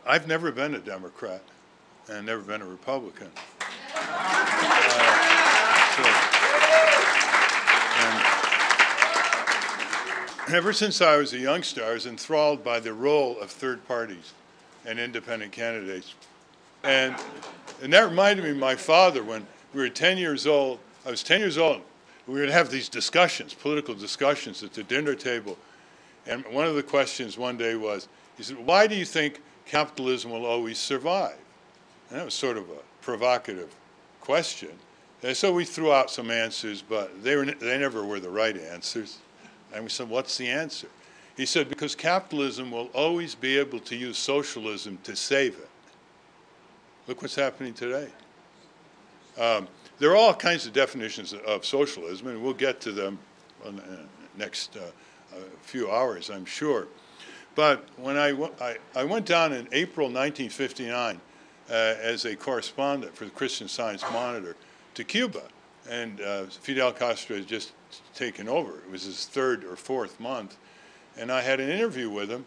I've never been a Democrat and never been a Republican. And ever since I was a youngster, I was enthralled by the role of third parties and independent candidates. And that reminded me of my father when we were 10 years old. I was 10 years old. We would have these discussions, political discussions at the dinner table. And one of the questions one day was, he said, why do you think capitalism will always survive? And that was sort of a provocative question. And so we threw out some answers, but they never were the right answers. And we said, what's the answer? He said, because capitalism will always be able to use socialism to save it. Look what's happening today. There are all kinds of definitions of socialism, and we'll get to them in the next few hours, I'm sure. But when I went down in April 1959 as a correspondent for the Christian Science Monitor to Cuba, and Fidel Castro had just taken over. It was his third or fourth month, and I had an interview with him,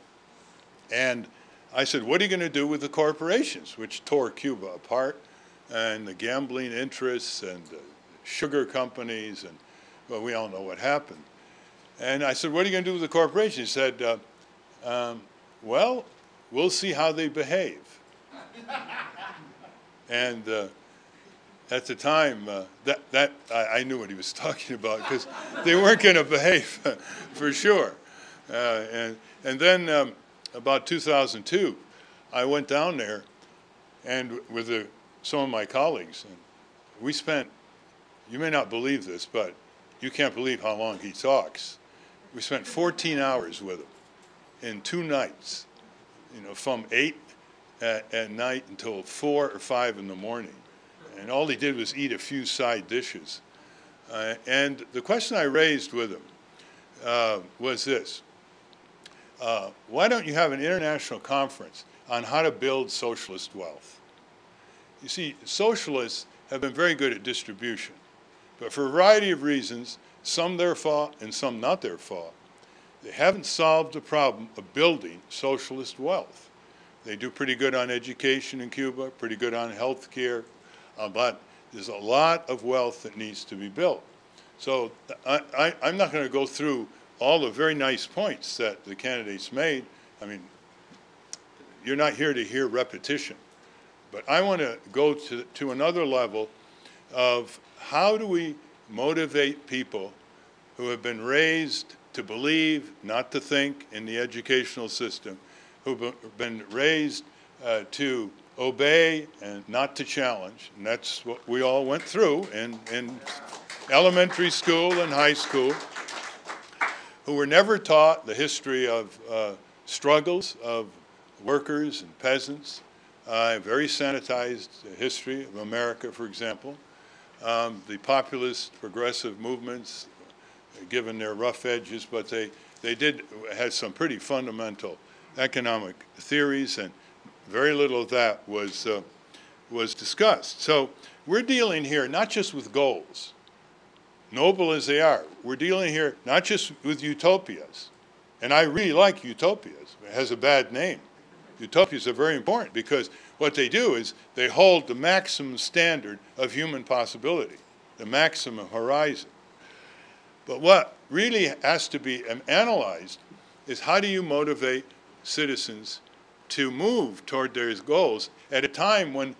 and I said, what are you going to do with the corporations, which tore Cuba apart, and the gambling interests and the sugar companies, and well, we all know what happened. And I said, what are you going to do with the corporations? He said, well, we'll see how they behave. And at the time, I knew what he was talking about because they weren't going to behave for sure. And then about 2002, I went down there and with some of my colleagues, and we spent, you may not believe this, but you can't believe how long he talks. We spent 14 hours with him in 2 nights, you know, from 8 at night until 4 or 5 in the morning. And all he did was eat a few side dishes. And the question I raised with him was this. Why don't you have an international conference on how to build socialist wealth? You see, socialists have been very good at distribution, but for a variety of reasons, some their fault and some not their fault, they haven't solved the problem of building socialist wealth. They do pretty good on education in Cuba, pretty good on health care, but there's a lot of wealth that needs to be built. So I'm not going to go through all the very nice points that the candidates made. I mean, you're not here to hear repetition. But I want to go to another level of how do we motivate people who have been raised to believe, not to think in the educational system, who've been raised to obey and not to challenge. And that's what we all went through in elementary school and high school, who were never taught the history of struggles of workers and peasants, very sanitized history of America, for example. The populist progressive movements, given their rough edges, but they had some pretty fundamental economic theories, and very little of that was discussed. So we're dealing here not just with goals, noble as they are. We're dealing here not just with utopias, and I really like utopias. It has a bad name. Utopias are very important because what they do is they hold the maximum standard of human possibility, the maximum horizon. But what really has to be analyzed is how do you motivate citizens to move toward their goals at a time when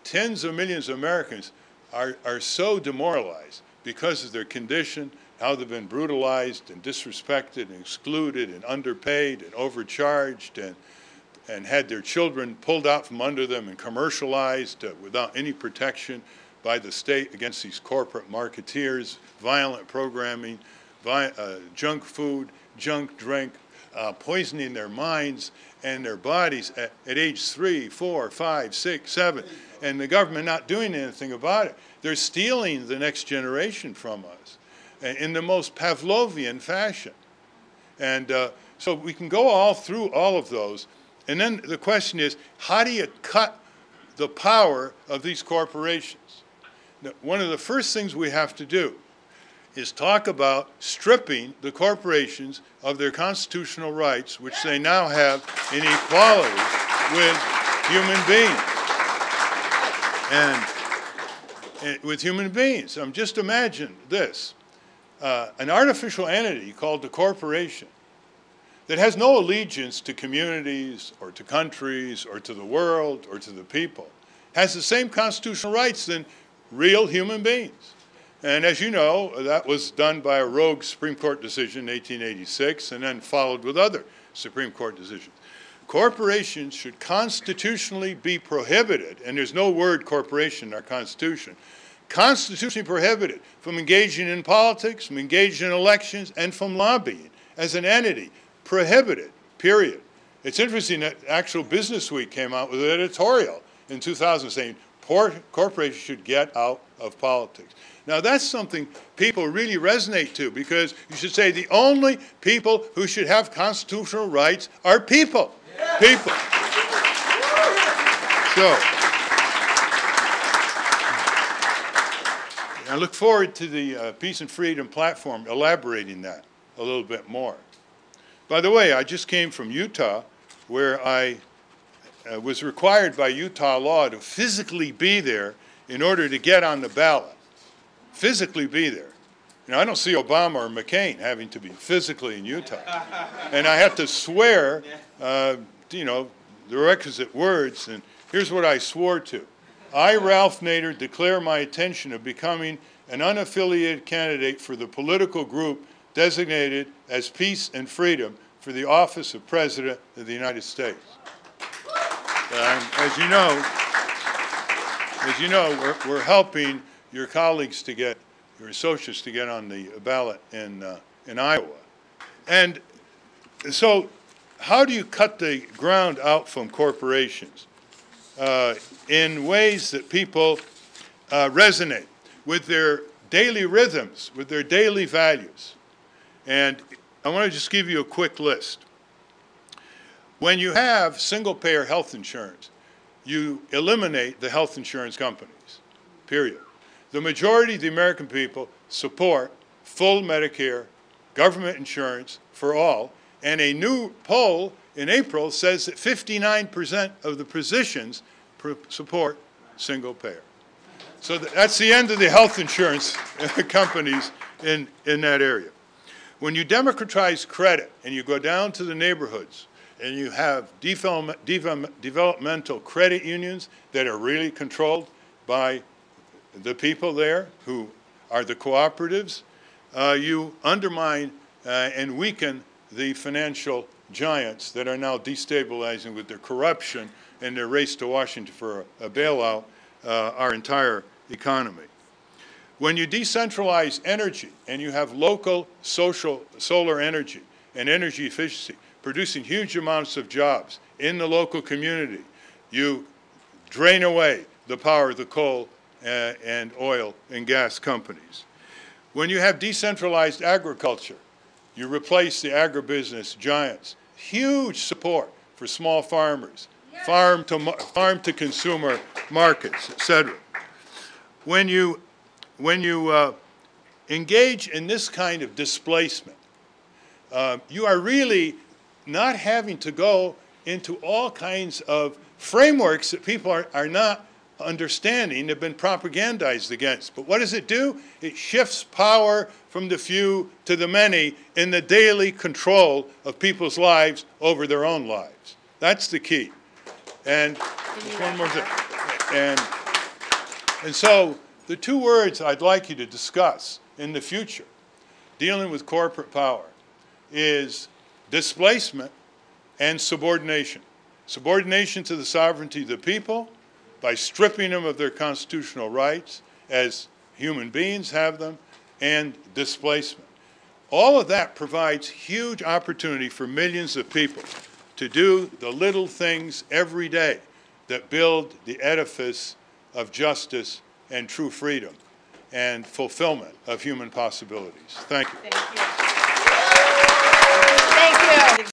tens of millions of Americans are so demoralized because of their condition, how they've been brutalized and disrespected and excluded and underpaid and overcharged and had their children pulled out from under them and commercialized without any protection by the state against these corporate marketeers, violent programming, junk food, junk drink, poisoning their minds and their bodies at age 3, 4, 5, 6, 7, and the government not doing anything about it. They're stealing the next generation from us in the most Pavlovian fashion. And so we can go all through all of those. And then the question is, how do you cut the power of these corporations? Now, one of the first things we have to do is talk about stripping the corporations of their constitutional rights, which they now have in equality with human beings. And with human beings. Just imagine this. An artificial entity called the corporation that has no allegiance to communities or to countries or to the world or to the people has the same constitutional rights than real human beings. And as you know, that was done by a rogue Supreme Court decision in 1886 and then followed with other Supreme Court decisions. Corporations should constitutionally be prohibited, and there's no word corporation in our Constitution, constitutionally prohibited from engaging in politics, from engaging in elections, and from lobbying as an entity. Prohibited, period. It's interesting that actual Business Week came out with an editorial in 2000 saying corporations should get out of politics. Now that's something people really resonate to, because you should say the only people who should have constitutional rights are people. Yeah. People. So, I look forward to the Peace and Freedom platform elaborating that a little bit more. By the way, I just came from Utah, where I was required by Utah law to physically be there in order to get on the ballot. Physically be there. You know, I don't see Obama or McCain having to be physically in Utah. And I have to swear, you know, the requisite words, and here's what I swore to. I, Ralph Nader, declare my intention of becoming an unaffiliated candidate for the political group designated as Peace and Freedom for the office of President of the United States. As you know, we're helping your colleagues to get, your associates to get on the ballot in Iowa. And so how do you cut the ground out from corporations in ways that people resonate with their daily rhythms, with their daily values? And I want to just give you a quick list. When you have single-payer health insurance, you eliminate the health insurance companies, period. The majority of the American people support full Medicare, government insurance for all, and a new poll in April says that 59% of the physicians support single-payer. So that's the end of the health insurance companies in that area. When you democratize credit and you go down to the neighborhoods and you have developmental credit unions that are really controlled by the people there who are the cooperatives, you undermine and weaken the financial giants that are now destabilizing with their corruption and their race to Washington for a bailout our entire economy. When you decentralize energy and you have local solar energy and energy efficiency producing huge amounts of jobs in the local community, you drain away the power of the coal and oil and gas companies. When you have decentralized agriculture, you replace the agribusiness giants. Huge support for small farmers, farm to consumer markets, etc. When you engage in this kind of displacement, you are really not having to go into all kinds of frameworks that people are not understanding, have been propagandized against. But what does it do? It shifts power from the few to the many in the daily control of people's lives over their own lives. That's the key. And one more thing. And so the two words I'd like you to discuss in the future, dealing with corporate power, is displacement and subordination. Subordination to the sovereignty of the people by stripping them of their constitutional rights as human beings have them, and displacement. All of that provides huge opportunity for millions of people to do the little things every day that build the edifice of justice and true freedom and fulfillment of human possibilities. Thank you. Thank you. Thank you.